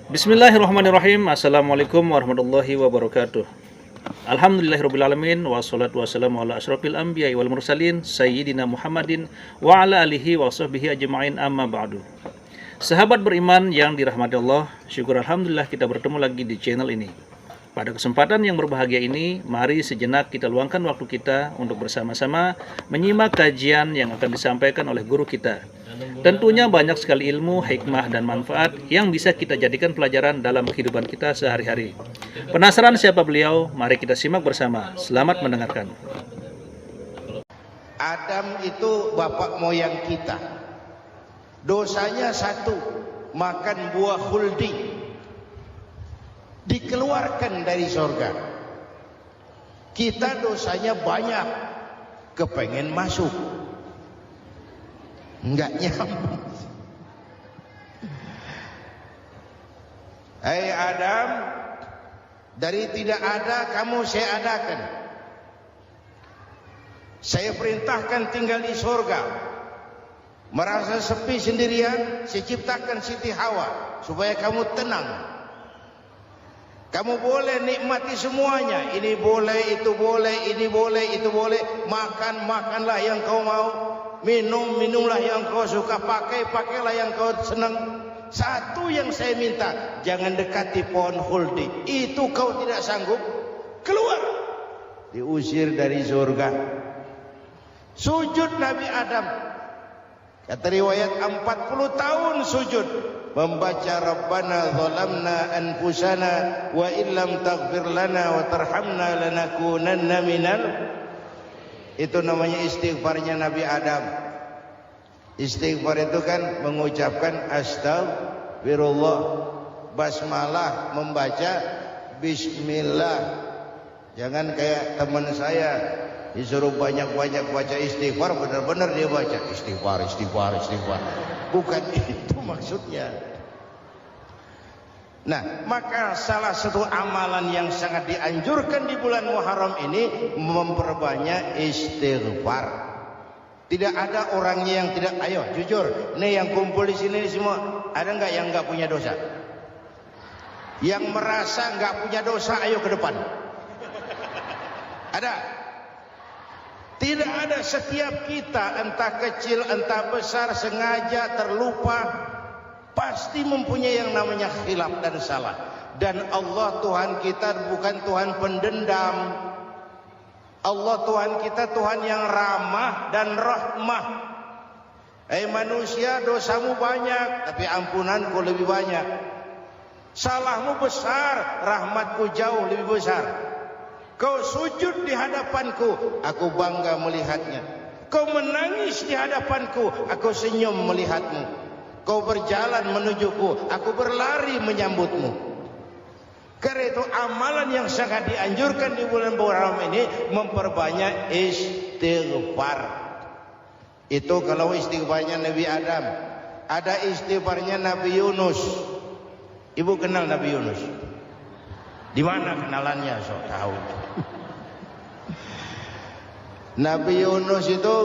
Bismillahirrahmanirrahim. Assalamualaikum warahmatullahi wabarakatuh. Alhamdulillahirrabbilalamin. Wassalatu wassalamu ala ashrafil anbiya wal mursalin Sayyidina Muhammadin wa ala alihi wa sahbihi ajma'in, amma ba'du. Sahabat beriman yang dirahmati Allah, syukur alhamdulillah kita bertemu lagi di channel ini. Pada kesempatan yang berbahagia ini, mari sejenak kita luangkan waktu kita untuk bersama-sama menyimak kajian yang akan disampaikan oleh guru kita. Tentunya banyak sekali ilmu, hikmah, dan manfaat yang bisa kita jadikan pelajaran dalam kehidupan kita sehari-hari. Penasaran siapa beliau? Mari kita simak bersama. Selamat mendengarkan. Adam itu bapak moyang kita. Dosanya satu, makan buah khuldi. Dikeluarkan dari surga. Kita dosanya banyak, kepengen masuk, enggak nyambung. Hai Adam, dari tidak ada kamu saya adakan. Saya perintahkan tinggal di surga. Merasa sepi sendirian, saya ciptakan Siti Hawa supaya kamu tenang. Kamu boleh nikmati semuanya. Ini boleh, itu boleh, ini boleh, itu boleh. Makan, makanlah yang kau mau. Minum, minumlah yang kau suka. Pakai, pakailah yang kau senang. Satu yang saya minta, jangan dekati pohon khuldi. Itu kau tidak sanggup, keluar. Diusir dari surga. Sujud Nabi Adam. Kata riwayat 40 tahun sujud, membaca Rabbana zalamna anfusana wa illam taghfir lana wa tarhamna lanakunanna minal. Itu namanya istighfarnya Nabi Adam. Istighfar itu kan mengucapkan astagfirullah, basmalah, membaca bismillah. Jangan kayak teman saya disuruh banyak-banyak baca istighfar, benar-benar dia baca istighfar, istighfar, istighfar. Bukan itu maksudnya. Nah, maka salah satu amalan yang sangat dianjurkan di bulan Muharram ini memperbanyak istighfar. Tidak ada orangnya yang tidak. Ayo jujur, nih yang kumpul di sini semua, ada nggak yang nggak punya dosa? Yang merasa nggak punya dosa, ayo ke depan. Ada? Tidak ada. Setiap kita, entah kecil entah besar, sengaja terlupa, pasti mempunyai yang namanya khilaf dan salah. Dan Allah Tuhan kita bukan Tuhan pendendam. Allah Tuhan kita Tuhan yang ramah dan rahmah. Manusia, dosamu banyak, tapi ampunanku lebih banyak. Salahmu besar, rahmatku jauh lebih besar. Kau sujud di hadapanku, aku bangga melihatnya. Kau menangis di hadapanku, aku senyum melihatmu. Kau berjalan menujuku, aku berlari menyambutmu. Karena itu amalan yang sangat dianjurkan di bulan Muharram ini memperbanyak istighfar. Itu kalau istighfarnya Nabi Adam. Ada istighfarnya Nabi Yunus. Ibu kenal Nabi Yunus? Di mana kenalannya? Sok tahu. Nabi Yunus itu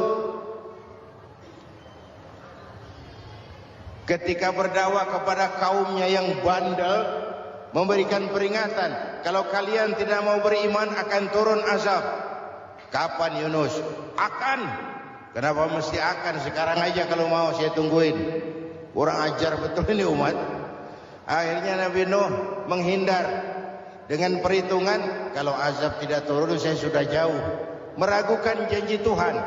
ketika berdakwah kepada kaumnya yang bandel, memberikan peringatan, kalau kalian tidak mau beriman akan turun azab. Kapan Yunus? Akan. Kenapa mesti akan? Sekarang aja kalau mau, saya tungguin. Kurang ajar betul ini umat. Akhirnya Nabi Nuh menghindar dengan perhitungan, kalau azab tidak turun saya sudah jauh. Meragukan janji Tuhan.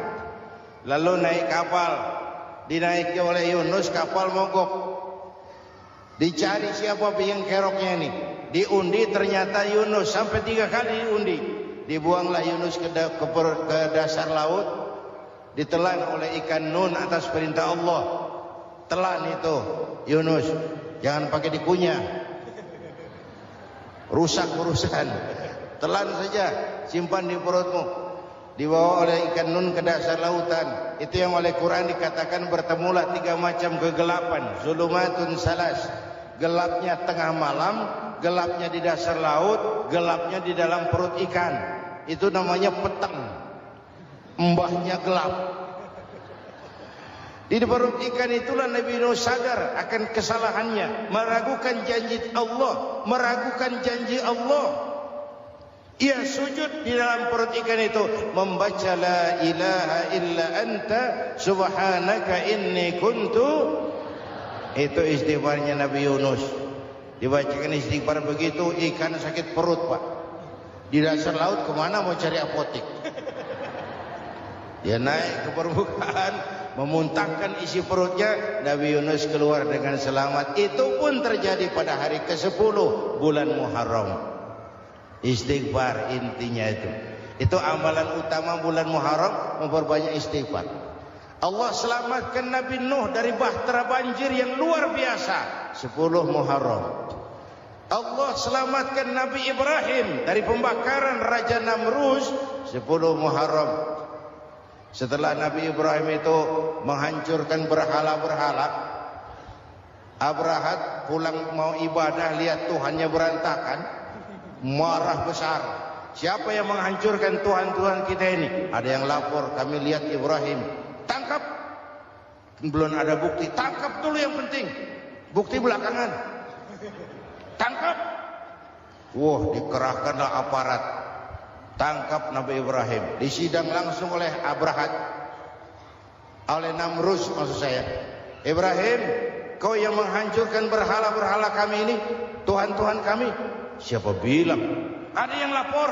Lalu naik kapal, dinaiki oleh Yunus, kapal mogok. Dicari siapa yang keroknya ini. Diundi, ternyata Yunus. Sampai 3 kali diundi. Dibuanglah Yunus ke dasar laut. Ditelan oleh ikan nun atas perintah Allah. Telan itu Yunus. Jangan pakai dikunyah, rusak urusan. Telan saja, simpan di perutmu. Dibawa oleh ikan nun ke dasar lautan. Itu yang oleh Quran dikatakan bertemulah 3 macam kegelapan. Zulumatun salas. Gelapnya tengah malam, gelapnya di dasar laut, gelapnya di dalam perut ikan. Itu namanya petang. Mbahnya gelap. Di perut ikan itulah Nabi Nuh sadar akan kesalahannya, meragukan janji Allah, meragukan janji Allah. Ia sujud di dalam perut ikan itu, membaca la ilaha illa anta subhanaka inni kuntu. Itu istighfarnya Nabi Yunus. Dibacakan istighfar begitu, ikan sakit perut, Pak. Di dasar laut kemana mau cari apotek? Dia naik ke permukaan, memuntahkan isi perutnya. Nabi Yunus keluar dengan selamat. Itu pun terjadi pada hari ke-10 bulan Muharram. Istighfar intinya itu. Itu amalan utama bulan Muharram, memperbanyak istighfar. Allah selamatkan Nabi Nuh dari bahtera banjir yang luar biasa 10 Muharram. Allah selamatkan Nabi Ibrahim dari pembakaran Raja Namrus 10 Muharram. Setelah Nabi Ibrahim itu menghancurkan berhala-berhala, Abrahat pulang mau ibadah, lihat Tuhannya berantakan, marah besar. Siapa yang menghancurkan Tuhan-Tuhan kita ini? Ada yang lapor, kami lihat Ibrahim. Tangkap. Belum ada bukti, tangkap dulu yang penting. Bukti belakangan. Tangkap. Wah, dikerahkanlah aparat. Tangkap Nabi Ibrahim. Disidang langsung oleh Abrahat, oleh Namrus maksud saya. Ibrahim, kau yang menghancurkan berhala-berhala kami ini, Tuhan-Tuhan kami. Siapa bilang? Ada yang lapor.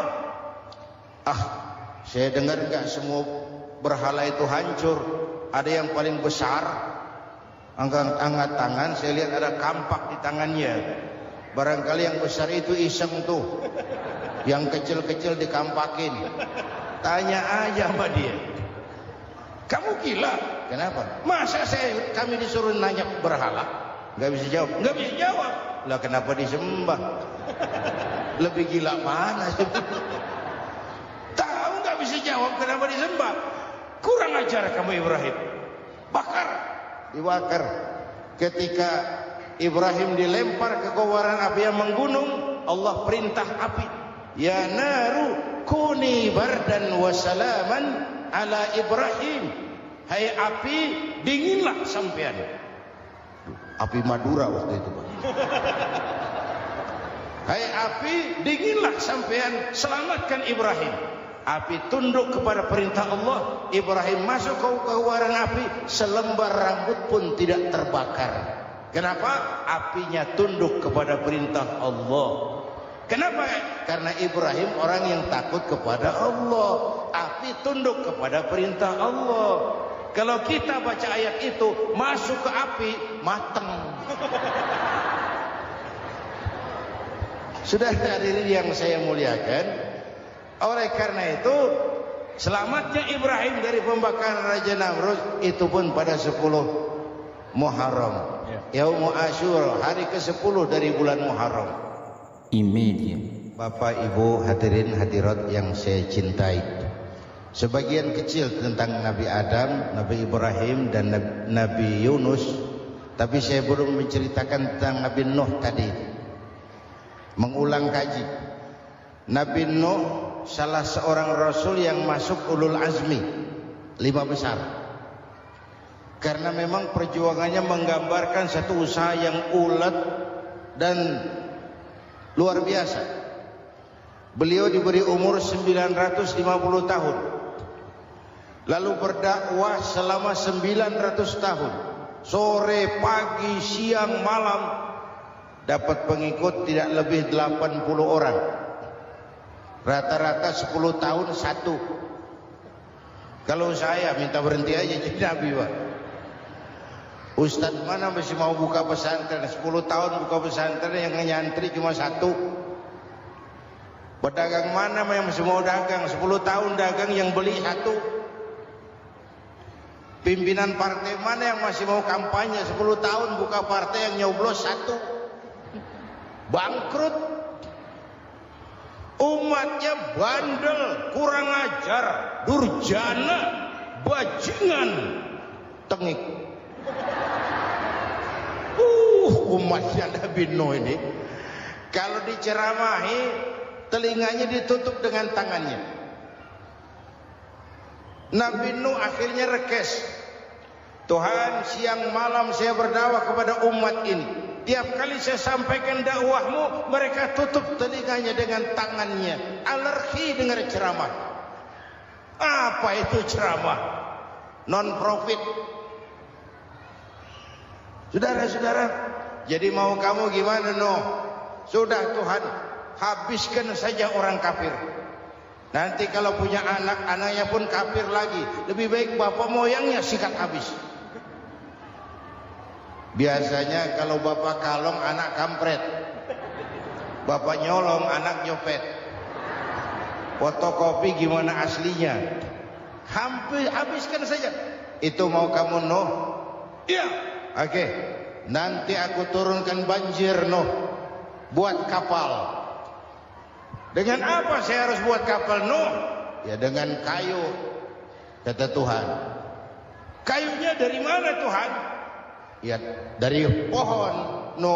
Saya dengar enggak semua berhala itu hancur. Ada yang paling besar, angkat tangan, saya lihat ada kampak di tangannya. Barangkali yang besar itu iseng tuh, yang kecil-kecil dikampakin. Tanya aja sama dia. Kamu gila? Kenapa? Masa kami disuruh nanya berhala? Gak bisa jawab. Gak bisa jawab. Lah kenapa disembah? Lebih gila mana? Tahu gak bisa jawab kenapa disembah? Kurang ajar kamu Ibrahim. Bakar. Dibakar. Ketika Ibrahim dilempar ke kobaran api yang menggunung, Allah perintah api, ya naru kuni bardan wa salaman ala Ibrahim. Hai api, dinginlah sampean. Api Madura waktu itu, Pak. Hai api, dinginlah sampean, selamatkan Ibrahim. Api tunduk kepada perintah Allah. Ibrahim masuk ke kobaran api, selembar rambut pun tidak terbakar. Kenapa? Apinya tunduk kepada perintah Allah. Kenapa? Karena Ibrahim orang yang takut kepada Allah. Api tunduk kepada perintah Allah. Kalau kita baca ayat itu, masuk ke api, mateng. Sudah hadirin yang saya muliakan, oleh karena itu selamatnya Ibrahim dari pembakaran Raja Namrus itu pun pada 10 Muharram. Yaumul Asyura, hari ke-10 dari bulan Muharram. Bapak Ibu hadirin hadirat yang saya cintai, sebagian kecil tentang Nabi Adam, Nabi Ibrahim dan Nabi Yunus, tapi saya belum menceritakan tentang Nabi Nuh tadi. Mengulang kaji. Nabi Nuh salah seorang rasul yang masuk ulul azmi 5 besar. Karena memang perjuangannya menggambarkan satu usaha yang ulet dan luar biasa. Beliau diberi umur 950 tahun. Lalu berdakwah selama 900 tahun. Sore, pagi, siang, malam. Dapat pengikut tidak lebih 80 orang. Rata-rata 10 tahun satu. Kalau saya minta berhenti aja jadi nabi, Pak. Ustadz mana masih mau buka pesantren? 10 tahun buka pesantren, yang nyantri cuma 1. Pedagang mana yang masih mau dagang? 10 tahun dagang, yang beli 1. Pimpinan partai mana yang masih mau kampanye? 10 tahun buka partai, yang nyoblos 1. Bangkrut. Umatnya bandel, kurang ajar, durjana, bajingan, tengik. Umatnya Nabi Nuh ini kalau diceramahi, telinganya ditutup dengan tangannya. Nabi Nuh akhirnya rekes. Tuhan, siang malam saya berdakwah kepada umat ini. Tiap kali saya sampaikan dakwahmu, mereka tutup telinganya dengan tangannya. Alergi dengar ceramah. Apa itu ceramah? Non-profit. Saudara-saudara, jadi mau kamu gimana? No. Sudah Tuhan, habiskan saja orang kafir. Nanti kalau punya anak, anaknya pun kafir lagi. Lebih baik bapak moyangnya sikat habis. Biasanya kalau bapak kalong, anak kampret. Bapak nyolong, anak nyopet. Fotokopi gimana aslinya? Hampir habiskan saja. Itu mau kamu? No. Iya. Oke. Nanti aku turunkan banjir. No. Buat kapal. Dengan apa saya harus buat kapal? No. Ya dengan kayu. Kata Tuhan. Kayunya dari mana Tuhan? Ya dari pohon. No.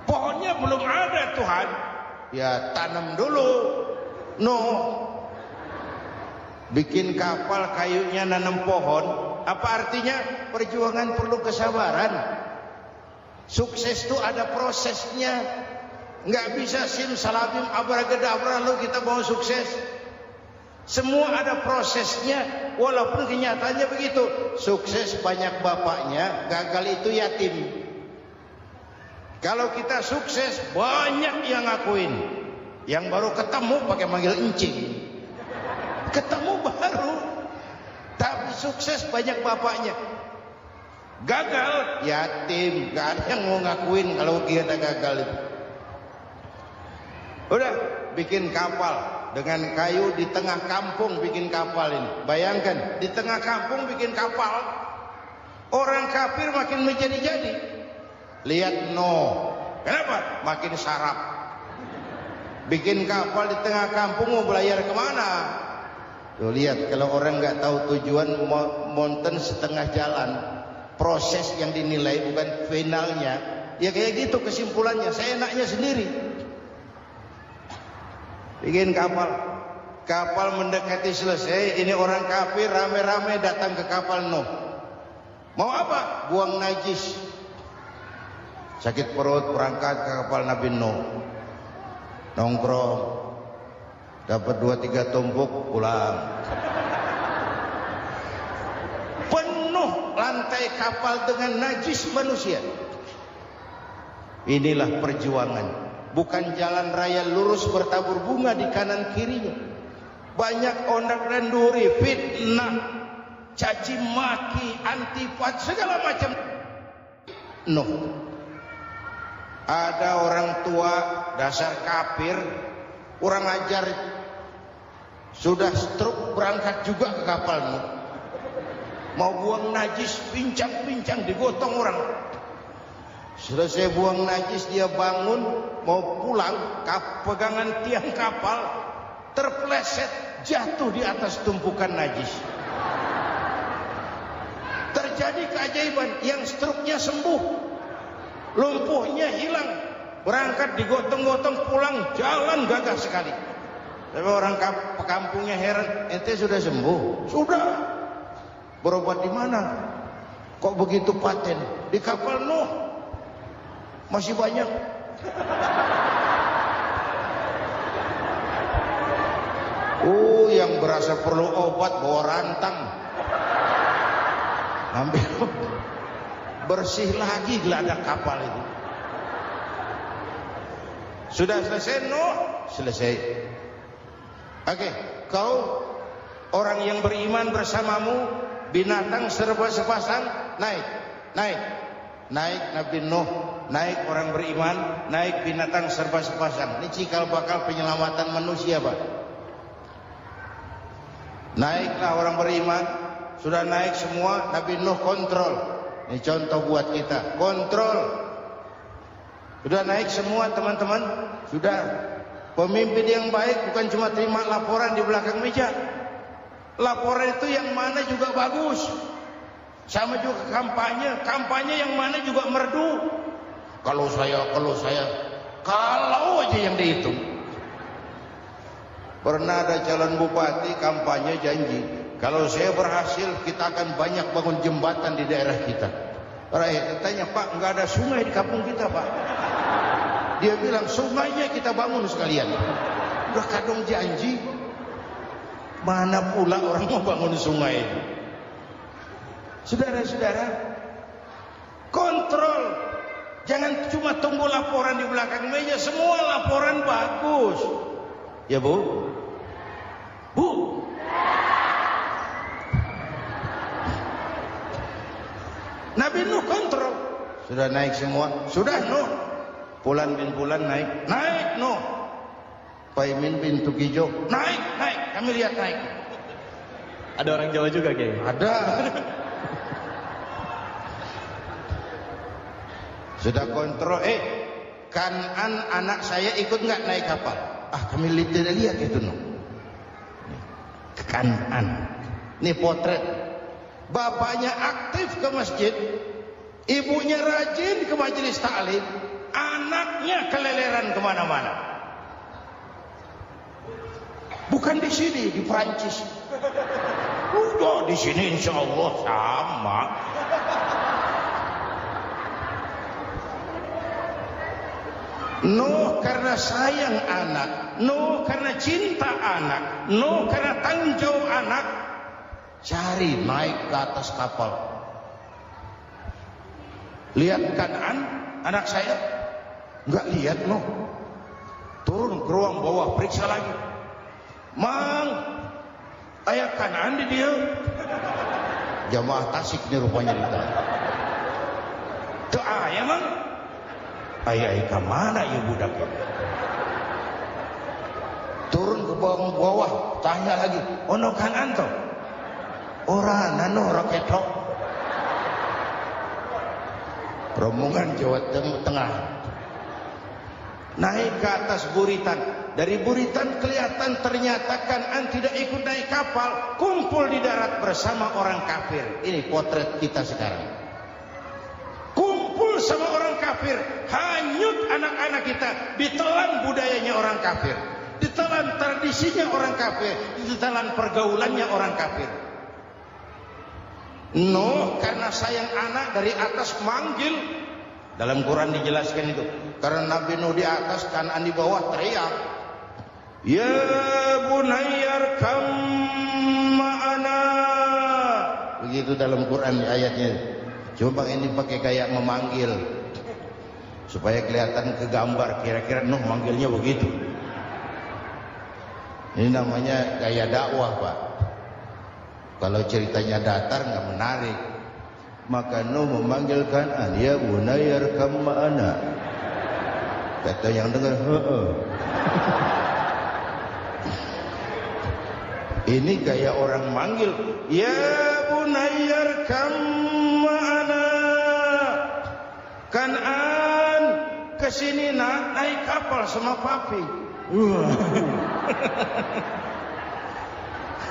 Pohonnya belum ada Tuhan. Ya tanam dulu. No. Bikin kapal kayunya nanam pohon. Apa artinya? Perjuangan perlu kesabaran. Sukses itu ada prosesnya. Nggak bisa simsalabim abracadabra lalu kita mau sukses. Semua ada prosesnya. Walaupun kenyataannya begitu. Sukses banyak bapaknya, gagal itu yatim. Kalau kita sukses banyak yang ngakuin. Yang baru ketemu pakai manggil encing. Ketemu baru. Tapi sukses banyak bapaknya. Gagal yatim, gak ada yang mau ngakuin kalau kita gagal itu. Udah bikin kapal dengan kayu di tengah kampung, bikin kapal ini. Bayangkan di tengah kampung bikin kapal. Orang kafir makin menjadi-jadi. Lihat no. Kenapa? Makin sarap. Bikin kapal di tengah kampung mau belayar kemana? Tuh lihat, kalau orang nggak tahu tujuan, mountain setengah jalan. Proses yang dinilai bukan finalnya. Ya kayak gitu kesimpulannya. Saya enaknya sendiri. Bikin kapal. Kapal mendekati selesai. Ini orang kafir rame-rame datang ke kapal Nuh. Mau apa? Buang najis. Sakit perut berangkat ke kapal Nabi Nuh. Nongkrong. Dapat 2-3 tumpuk pulang. Penuh lantai kapal dengan najis manusia. Inilah perjuangan. Bukan jalan raya lurus bertabur bunga di kanan kirinya. Banyak ondak dan duri, fitnah, caci maki, antipat, segala macam. No. Ada orang tua dasar kafir, kurang ajar, sudah stroke berangkat juga ke kapal Nuh. Mau buang najis, pincang-pincang digotong orang. Selesai buang najis dia bangun mau pulang, pegangan tiang kapal terpleset jatuh di atas tumpukan najis. Terjadi keajaiban, yang stroke-nya sembuh, lumpuhnya hilang, berangkat digotong-gotong pulang, jalan gagah sekali. Tapi orang kampungnya heran, ente sudah sembuh? Sudah. Berobat di mana? Kok begitu paten? Di kapal Nuh. Masih banyak. Yang berasa perlu obat bawa rantang. Ambil bersih lagi geladak kapal itu. Sudah selesai Nuh? Selesai. Oke, kau orang yang beriman bersamamu, binatang serba sepasang, naik. Naik Nabi Nuh, naik orang beriman, naik binatang serba sepasang. Ini cikal bakal penyelamatan manusia, Pak. Naiklah orang beriman, sudah naik semua, Nabi Nuh kontrol. Ini contoh buat kita, kontrol. Sudah naik semua teman-teman, sudah. Pemimpin yang baik bukan cuma terima laporan di belakang meja. Laporan itu yang mana juga bagus. Sama juga kampanye, kampanye yang mana juga merdu. Kalau aja yang dihitung. Pernah ada calon bupati kampanye janji, Kalau saya berhasil, kita akan banyak bangun jembatan di daerah kita. Rakyat tanya, Pak, nggak ada sungai di kampung kita, Pak. Dia bilang, sungainya kita bangun sekalian. Udah kadung janji. Mana pula orang mau bangun sungai? Saudara-saudara, kontrol. Jangan cuma tunggu laporan di belakang meja. Semua laporan bagus. Ya, Bu? Bu? Nabi Nuh kontrol. Sudah naik semua? Sudah, Nuh. Pulan bin Pulan naik. Naik, Nuh. Paimin bin Tukijo. Naik, naik. Kami lihat naik. Ada orang Jawa juga, Kiai? Ada. Sudah kontrol. Kanan anak saya ikut nggak naik kapal? Kami tidak lihat itu, Nuh. Kanan. Ini potret. Bapaknya aktif ke masjid, ibunya rajin ke majelis taklim, anaknya keleleran kemana-mana. Bukan di sini, di Prancis. Udah di sini insya Allah sama. Nuh karena sayang anak, Nuh karena cinta anak, Nuh karena tanggung jawab anak, cari naik ke atas kapal. Lihat Kanaan, anak saya? Enggak lihat, Nuh. Turun ke ruang bawah, periksa lagi. Mang, ayah Kanaan di dia. Jamaah Tasik nih rupanya kita. Tuh ayah, Mang. Ayah ke mana ya budak? Turun ke bawah, tanya lagi. Ono Kanaan toh? Orang nano roketok. Rombongan Jawa Tengah naik ke atas buritan. Dari buritan kelihatan ternyata Kanaan tidak ikut naik kapal, kumpul di darat bersama orang kafir. Ini potret kita sekarang. Kumpul sama orang kafir, hanyut anak-anak kita, ditelan budayanya orang kafir, ditelan tradisinya orang kafir, ditelan pergaulannya orang kafir. Nuh karena sayang anak dari atas manggil. Dalam Quran dijelaskan itu. Karena Nabi Nuh di atas, Kanaan di bawah, teriak, ya bunayyarkam ma'ana. Begitu dalam Quran ayatnya. Coba ini pakai gaya memanggil supaya kelihatan kegambar. Kira-kira Nuh manggilnya begitu. Ini namanya gaya dakwah, Pak. Kalau ceritanya datar nggak menarik, maka Nuh memanggil Kanaan, ya bunayyarkam ma'ana. Kata yang dengar, ini gaya orang manggil, ya bunayyarkam ma'ana. Kanaan kesini nak, naik kapal sama papi.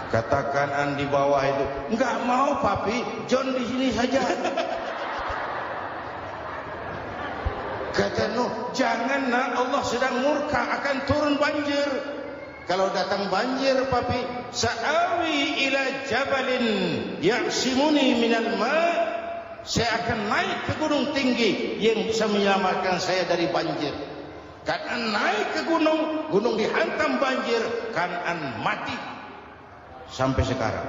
Kata Kanaan di bawah itu, enggak mau papi, John di sini saja. Kata Nuh, jangan nak, Allah sedang murka, akan turun banjir. Kalau datang banjir papi, sa'awi ila jabalin ya'simuni minal ma'. Saya akan naik ke gunung tinggi yang bisa menyelamatkan saya dari banjir. Kanaan naik ke gunung, gunung dihantam banjir, Kanaan mati. Sampai sekarang.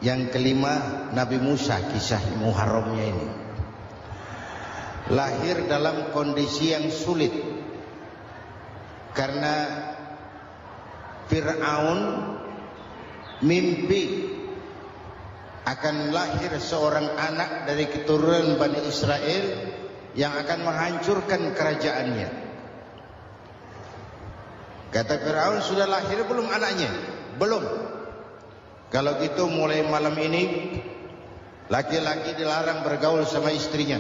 Yang kelima, Nabi Musa, kisah Muharramnya ini. Lahir dalam kondisi yang sulit. Karena Fir'aun mimpi akan lahir seorang anak dari keturunan Bani Israel yang akan menghancurkan kerajaannya. Kata Fir'aun, sudah lahir belum anaknya? Belum. Kalau gitu mulai malam ini laki-laki dilarang bergaul sama istrinya.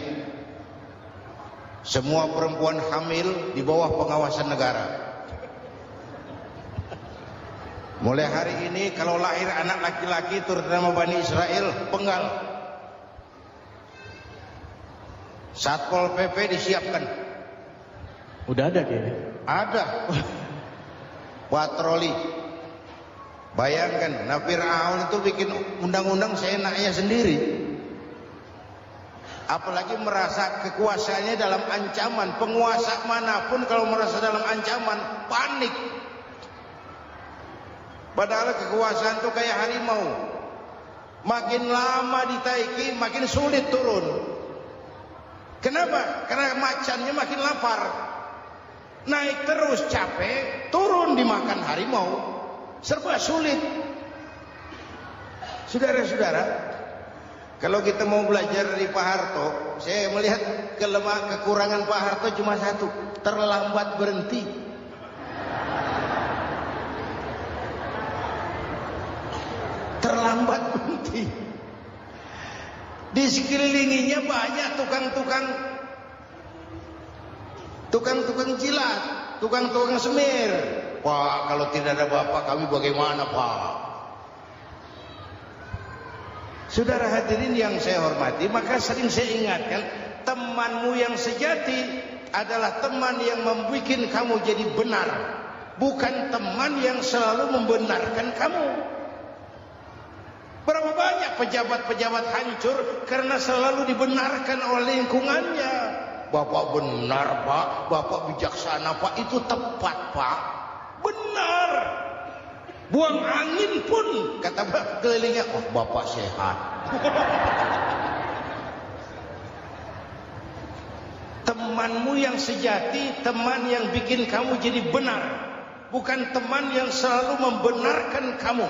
Semua perempuan hamil di bawah pengawasan negara. Mulai hari ini kalau lahir anak laki-laki terutama Bani Israel, penggal. Satpol PP disiapkan. Udah ada kayaknya. Ada. Patroli. Bayangkan, nah Fir'aun itu bikin undang-undang seenaknya sendiri. Apalagi merasa kekuasaannya dalam ancaman. Penguasa manapun kalau merasa dalam ancaman, panik. Padahal kekuasaan itu kayak harimau. Makin lama ditaiki, makin sulit turun. Kenapa? Karena macannya makin lapar. Naik terus capek, turun dimakan harimau. Serba sulit. Saudara-saudara, kalau kita mau belajar dari Pak Harto, saya melihat kekurangan Pak Harto cuma satu, terlambat berhenti. Terlambat berhenti. Di sekelilinginya banyak tukang-tukang jilat, tukang-tukang semir. Pak, kalau tidak ada bapak kami bagaimana, Pak? Saudara hadirin yang saya hormati, maka sering saya ingatkan, temanmu yang sejati adalah teman yang membuat kamu jadi benar, bukan teman yang selalu membenarkan kamu. Berapa banyak pejabat-pejabat hancur karena selalu dibenarkan oleh lingkungannya. Bapak benar, Pak. Bapak bijaksana, Pak. Itu tepat, Pak. Benar. Buang angin pun kata kelilingnya, oh Bapak sehat. Temanmu yang sejati, teman yang bikin kamu jadi benar, bukan teman yang selalu membenarkan kamu.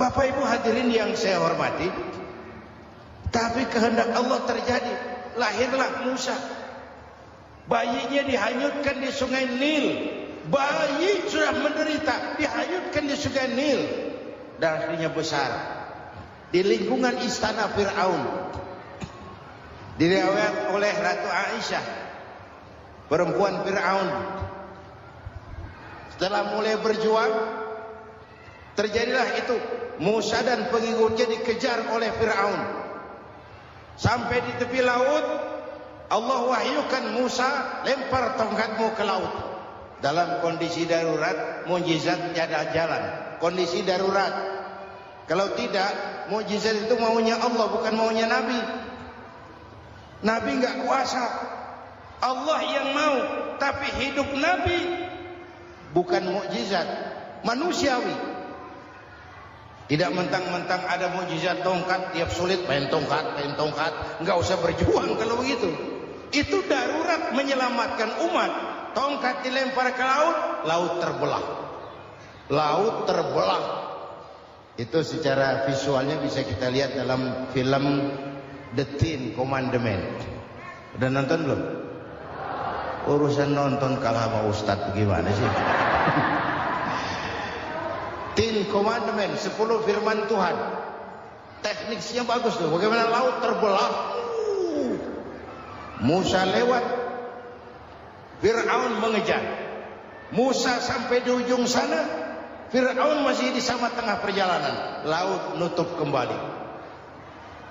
Bapak Ibu hadirin yang saya hormati, tapi kehendak Allah terjadi. Lahirlah Musa. Bayinya dihanyutkan di sungai Nil. Bayi sudah menderita, dihanyutkan di sungai Nil. Darahnya besar. Di lingkungan istana Fir'aun. Diriwayat oleh Ratu Aisyah, perempuan Fir'aun. Setelah mulai berjuang, terjadilah itu. Musa dan pengikutnya dikejar oleh Fir'aun. Sampai di tepi laut, Allah wahyukan Musa, lempar tongkatmu ke laut. Dalam kondisi darurat, mukjizat tiada jalan. Kondisi darurat. Kalau tidak, mukjizat itu maunya Allah, bukan maunya Nabi. Nabi enggak kuasa. Allah yang mau, tapi hidup Nabi bukan mukjizat, manusiawi. Tidak mentang-mentang ada mukjizat tongkat, tiap sulit main tongkat. Enggak usah berjuang kalau begitu. Itu darurat menyelamatkan umat. Tongkat dilempar ke laut, laut terbelah. Laut terbelah. Itu secara visualnya bisa kita lihat dalam film The Ten Commandments. Udah nonton belum? Urusan nonton kalah sama Ustadz gimana sih? Ten Commandments, 10 firman Tuhan. Tekniknya bagus tuh. Bagaimana laut terbelah. Musa lewat. Fir'aun mengejar. Musa sampai di ujung sana. Fir'aun masih di sama tengah perjalanan. Laut nutup kembali.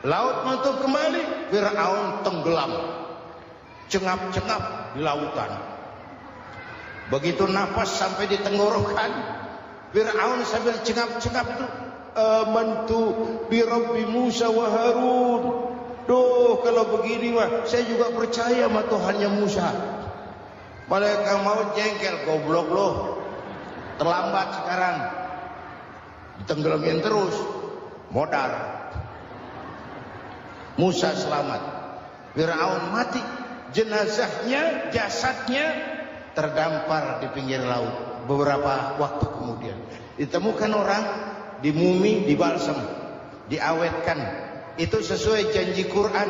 Laut nutup kembali. Fir'aun tenggelam. Cengap-cengap di lautan. Begitu nafas sampai di tenggorokan, Fir'aun sambil cengap-cengap itu, amantu bi Rabbi Musa wa Harun. Duh, kalau begini mah saya juga percaya sama Tuhannya Musa. Malaikat maut jengkel, goblok loh. Terlambat sekarang. Ditenggelamin terus. Modar. Musa selamat. Fir'aun mati. Jenazahnya, jasadnya terdampar di pinggir laut. Beberapa waktu kemudian ditemukan orang di mumi, di balsam, diawetkan. Itu sesuai janji Quran.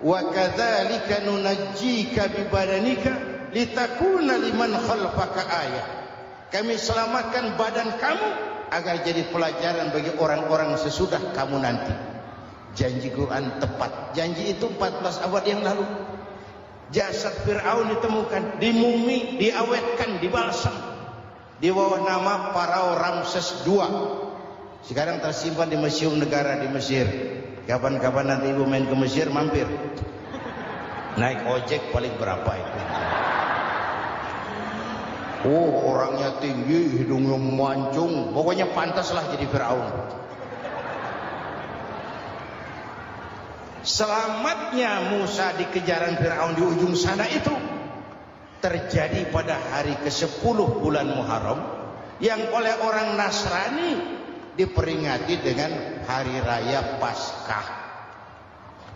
Wa kadzalika nunajjika bi badanika litakuna liman khalfaka ayah. Kami selamatkan badan kamu agar jadi pelajaran bagi orang-orang sesudah kamu nanti. Janji Quran tepat. Janji itu 14 abad yang lalu. Jasad Fir'aun ditemukan di mumi, diawetkan, dibalsam di bawah nama Farao Ramses II. Sekarang tersimpan di Museum Negara di Mesir. Kapan-kapan nanti ibu main ke Mesir, mampir. Naik ojek paling berapa itu? Oh, orangnya tinggi, hidungnya mancung, pokoknya pantaslah jadi Firaun. Selamatnya Musa di kejaran Firaun di ujung sana itu terjadi pada hari ke-10 bulan Muharram, yang oleh orang Nasrani diperingati dengan hari raya Paskah.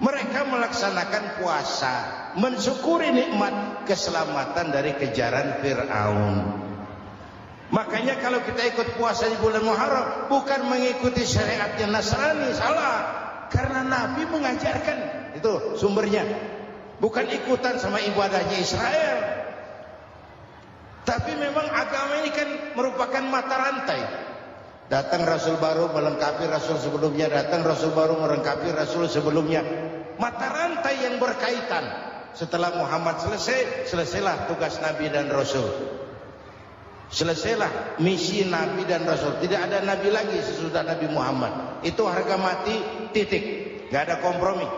Mereka melaksanakan puasa, mensyukuri nikmat keselamatan dari kejaran Fir'aun. Makanya kalau kita ikut puasa di bulan Muharram, bukan mengikuti syariatnya Nasrani, salah. Karena Nabi mengajarkan, itu sumbernya. Bukan ikutan sama ibadahnya Israel. Tapi memang agama ini kan merupakan mata rantai. Datang Rasul baru melengkapi Rasul sebelumnya, datang Rasul baru melengkapi Rasul sebelumnya. Mata rantai yang berkaitan. Setelah Muhammad selesai, selesailah tugas Nabi dan Rasul. Selesailah misi Nabi dan Rasul. Tidak ada Nabi lagi sesudah Nabi Muhammad. Itu harga mati, titik. Gak ada kompromi.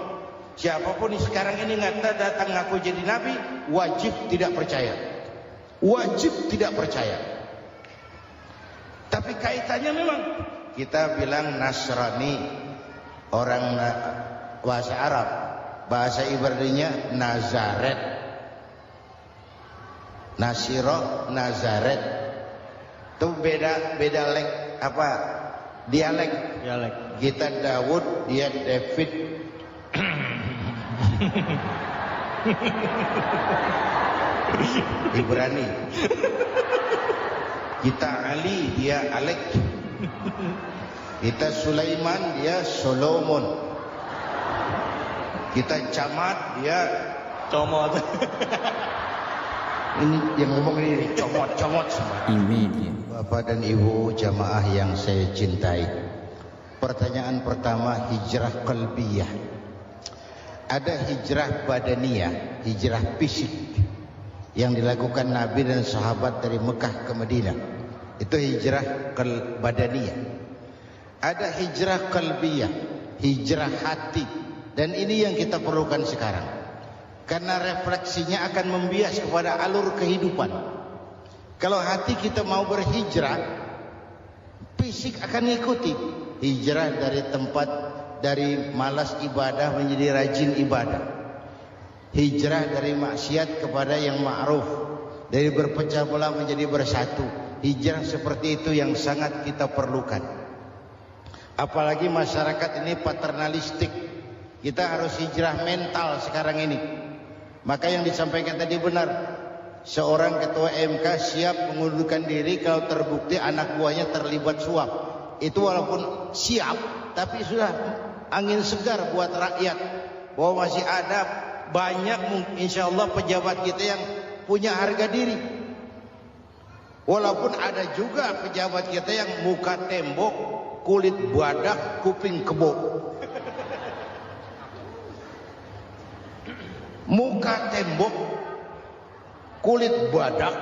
Siapapun sekarang ini datang ngaku jadi Nabi, wajib tidak percaya. Wajib tidak percaya. Tapi kaitannya memang kita bilang Nasrani, orang bahasa Arab, bahasa Ibraninya Nazaret, Nasiro, Nazaret, itu beda dialek. Kita Daud, dia David. Ibrani. Kita Ali, dia Alek. Kita Sulaiman, dia Solomon. Kita Camat, dia Comot. Ini yang ngomong ini comot semua. Bapak dan Ibu jamaah yang saya cintai, pertanyaan pertama, hijrah qalbiyah. Ada hijrah badaniyah, hijrah fisik yang dilakukan Nabi dan sahabat dari Mekah ke Madinah. Itu hijrah badaniyah. Ada hijrah qalbiyah, hijrah hati. Dan ini yang kita perlukan sekarang. Karena refleksinya akan membias kepada alur kehidupan. Kalau hati kita mau berhijrah, fisik akan mengikuti. Hijrah dari tempat, dari malas ibadah menjadi rajin ibadah. Hijrah dari maksiat kepada yang ma'ruf, dari berpecah belah menjadi bersatu. Hijrah seperti itu yang sangat kita perlukan. Apalagi masyarakat ini paternalistik. Kita harus hijrah mental sekarang ini. Maka yang disampaikan tadi benar. Seorang ketua MK siap mengundurkan diri kalau terbukti anak buahnya terlibat suap. Itu walaupun siap, tapi sudah angin segar buat rakyat. Bahwa masih ada banyak insya Allah pejabat kita yang punya harga diri. Walaupun ada juga pejabat kita yang muka tembok, kulit badak, kuping kebo. Muka tembok, kulit badak,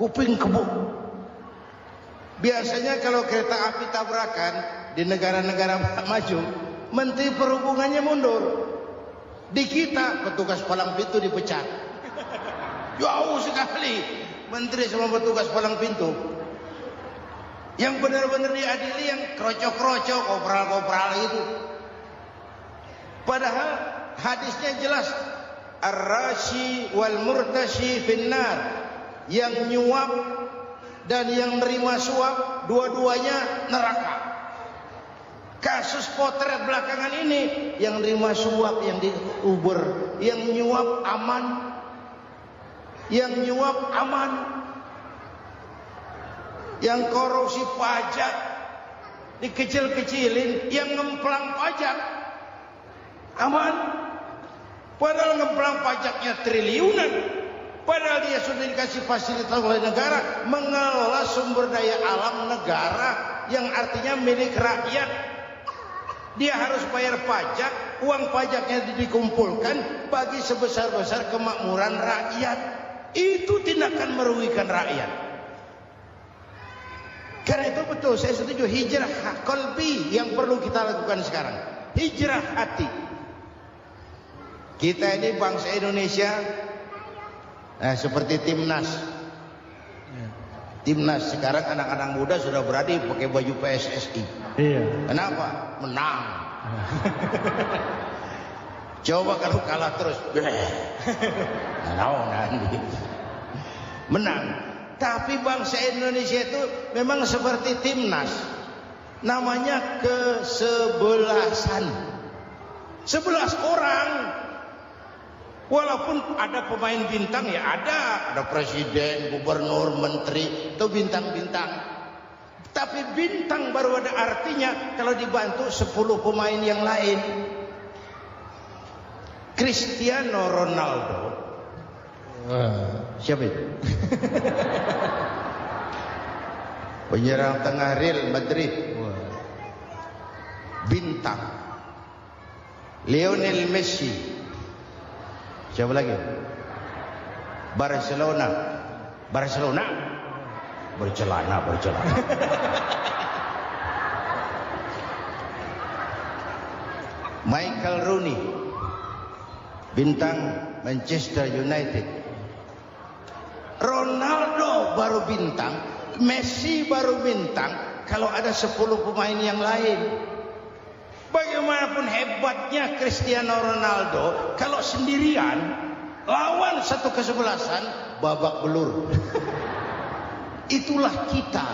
kuping kebo. Biasanya kalau kereta api tabrakan di negara-negara maju, Menteri Perhubungannya mundur. Di kita petugas palang pintu dipecat. Jauh sekali menteri sama petugas palang pintu. Yang benar-benar diadili yang krocok-krocok, kopral-kopral itu. Padahal hadisnya jelas. Ar-rashi wal murtashi finnar. Yang nyuap dan yang nerima suap, dua-duanya neraka. Kasus potret belakangan ini, yang nerima suap, yang diuber, yang nyuap aman. Yang nyuap aman. Yang korupsi pajak dikecil-kecilin, yang ngemplang pajak aman. Padahal ngemplang pajaknya triliunan. Padahal dia sudah dikasih fasilitas oleh negara mengelola sumber daya alam negara yang artinya milik rakyat. Dia harus bayar pajak, uang pajaknya dikumpulkan bagi sebesar-besar kemakmuran rakyat. Itu tindakan merugikan rakyat. Karena itu betul, saya setuju hijrah qalbi yang perlu kita lakukan sekarang. Hijrah hati. Kita ini bangsa Indonesia seperti timnas. Timnas sekarang anak-anak muda sudah berani pakai baju PSSI. Iya. Kenapa? Menang. Coba kalau kalah terus, nanti menang. Tapi bangsa Indonesia itu memang seperti timnas, namanya kesebelasan. 11 orang. Walaupun ada pemain bintang ya ada presiden, gubernur, menteri, itu bintang-bintang. Tapi bintang baru ada artinya kalau dibantu 10 pemain yang lain. Cristiano Ronaldo. Siapa itu? Penyerang tengah Real Madrid. Bintang. Lionel Messi. Siapa lagi? Barcelona. Bercelana. Michael Rooney, bintang Manchester United. Ronaldo baru bintang, Messi baru bintang kalau ada 10 pemain yang lain. Bagaimanapun hebatnya Cristiano Ronaldo, kalau sendirian lawan satu kesebelasan babak belur. Itulah kita,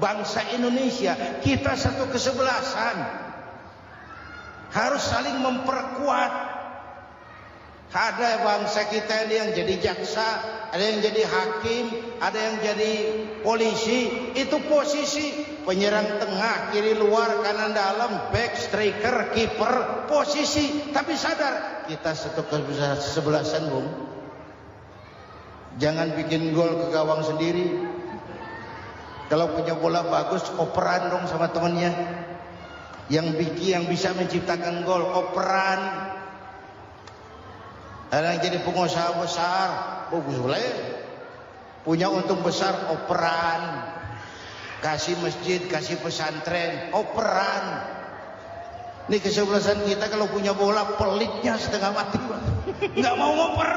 bangsa Indonesia, kita satu kesebelasan. Harus saling memperkuat. Ada bangsa kita ini yang jadi jaksa, ada yang jadi hakim, ada yang jadi polisi. Itu posisi penyerang tengah, kiri luar, kanan dalam, back, striker, kiper, posisi. Tapi sadar kita satu kesebelasan, Bung. Jangan bikin gol ke gawang sendiri. Kalau punya bola bagus, operan dong sama temannya. Yang bisa menciptakan gol, operan. Ada yang jadi pengusaha besar, bagus boleh. Punya untung besar, operan. Kasih masjid, kasih pesantren, operan. Ini kesebelasan kita kalau punya bola pelitnya setengah mati, nggak mau ngoper.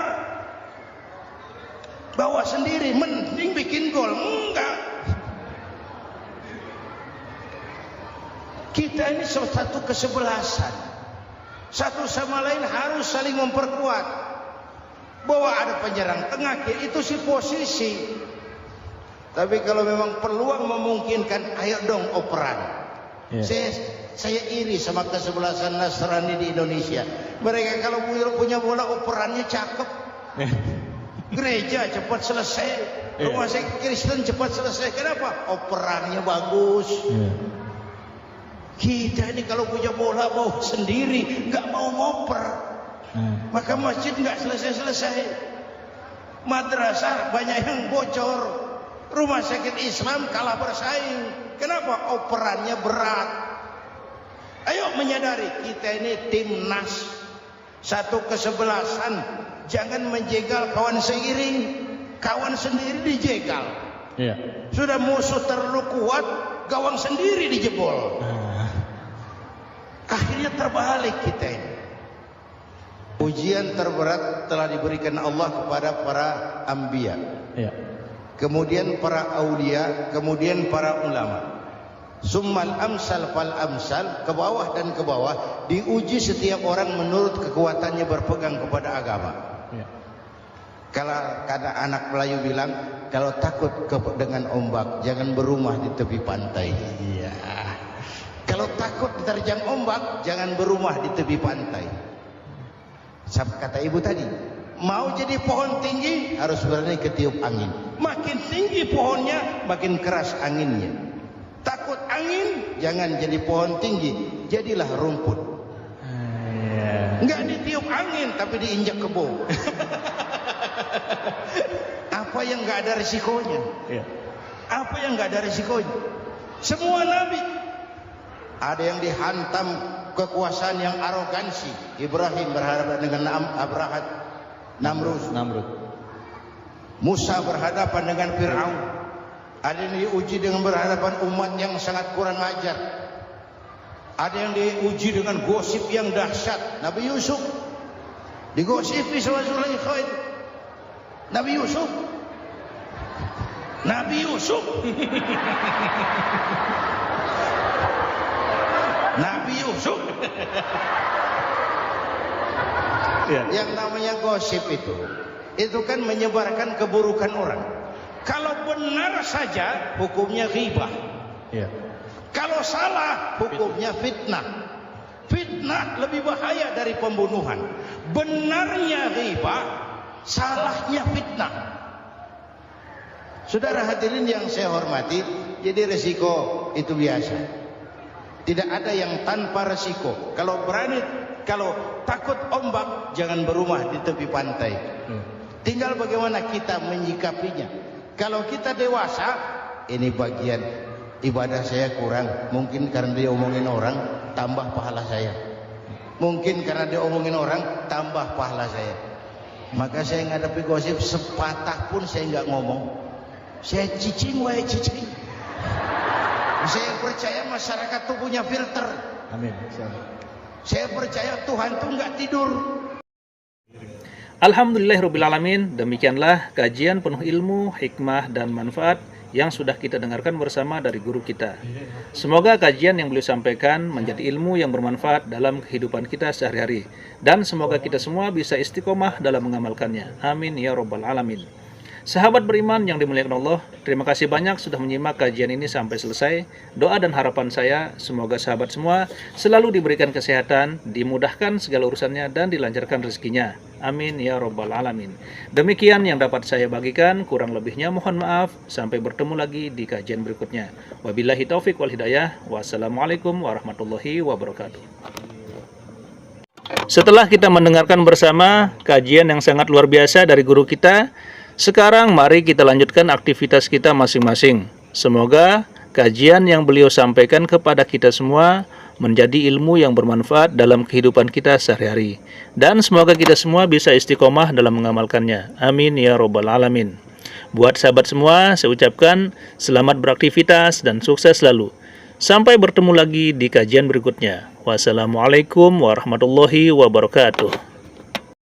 Bawa sendiri, mending bikin gol, enggak. Kita ini satu kesebelasan. Satu sama lain harus saling memperkuat. Bahwa ada penyerang tengah kiri itu si posisi. Tapi kalau memang peluang memungkinkan, ayo dong operan. Saya iri sama kesebelasan Nasrani di Indonesia. Mereka kalau punya bola operannya cakep. Gereja cepat selesai, rumah sakit Kristen cepat selesai. Kenapa? Operannya bagus. Kita ini kalau punya bola mau sendiri, nggak mau ngoper. Maka masjid nggak selesai-selesai. Madrasah banyak yang bocor. Rumah sakit Islam kalah bersaing. Kenapa? Operannya berat. Ayo menyadari kita ini timnas, satu kesebelasan. Jangan menjegal kawan seiring, kawan sendiri dijegal. Sudah musuh terlalu kuat, gawang sendiri dijebol. Akhirnya terbalik kita ini. Ujian terberat telah diberikan Allah kepada para anbiya. Kemudian para aulia, kemudian para ulama. Summal amsal fal amsal, ke bawah dan ke bawah, diuji setiap orang menurut kekuatannya berpegang kepada agama. Kalau karena anak Melayu bilang, kalau takut dengan ombak, jangan berumah di tepi pantai. Kalau takut diterjang ombak, jangan berumah di tepi pantai. Kata ibu tadi, mau jadi pohon tinggi harus berani ketiup angin. Makin tinggi pohonnya, makin keras anginnya. Takut angin, jangan jadi pohon tinggi, jadilah rumput. Enggak ditiup angin, tapi diinjak kebo. Apa yang enggak ada risikonya? Apa yang enggak ada risikonya? Semua nabi ada yang dihantam kekuasaan yang arogansi. Ibrahim berhadapan dengan Namrud. Musa berhadapan dengan Fir'aun. Ada yang diuji dengan berhadapan umat yang sangat kurang ajar. Ada yang diuji dengan gosip yang dahsyat. Nabi Yusuf digosipi sama Zulaikha itu. Nabi Yusuf Nabi Yusuf. Nabi Yusuf. Iya. Yang namanya gosip itu kan menyebarkan keburukan orang. Kalau benar saja hukumnya ghibah. Iya. Kalau salah hukumnya fitnah. Fitnah lebih bahaya dari pembunuhan. Benarnya ghibah, salahnya fitnah. Saudara hadirin yang saya hormati, jadi resiko itu biasa. Tidak ada yang tanpa resiko. Kalau takut ombak, jangan berumah di tepi pantai. Tinggal bagaimana kita menyikapinya. Kalau kita dewasa, ini bagian ibadah saya kurang. Mungkin karena dia omongin orang, tambah pahala saya. Mungkin karena dia omongin orang, tambah pahala saya. Maka saya ngadapi gosip sepatah pun saya nggak ngomong. Saya cicing, wae cicing. Saya percaya masyarakat itu punya filter. Amin. Saya percaya Tuhan itu nggak tidur. Alhamdulillahirrabbilalamin, demikianlah kajian penuh ilmu, hikmah, dan manfaat yang sudah kita dengarkan bersama dari guru kita. Semoga kajian yang beliau sampaikan menjadi ilmu yang bermanfaat dalam kehidupan kita sehari-hari. Dan semoga kita semua bisa istiqomah dalam mengamalkannya. Amin ya rabbal alamin. Sahabat beriman yang dimuliakan Allah, terima kasih banyak sudah menyimak kajian ini sampai selesai. Doa dan harapan saya, semoga sahabat semua selalu diberikan kesehatan, dimudahkan segala urusannya, dan dilancarkan rezekinya. Amin ya rabbal alamin. Demikian yang dapat saya bagikan, kurang lebihnya mohon maaf. Sampai bertemu lagi di kajian berikutnya. Wabillahi taufik wal hidayah. Wassalamualaikum warahmatullahi wabarakatuh. Setelah kita mendengarkan bersama kajian yang sangat luar biasa dari guru kita, sekarang mari kita lanjutkan aktivitas kita masing-masing. Semoga kajian yang beliau sampaikan kepada kita semua menjadi ilmu yang bermanfaat dalam kehidupan kita sehari-hari. Dan semoga kita semua bisa istiqomah dalam mengamalkannya. Amin ya rabbal alamin. Buat sahabat semua, saya ucapkan selamat beraktivitas dan sukses selalu. Sampai bertemu lagi di kajian berikutnya. Wassalamualaikum warahmatullahi wabarakatuh.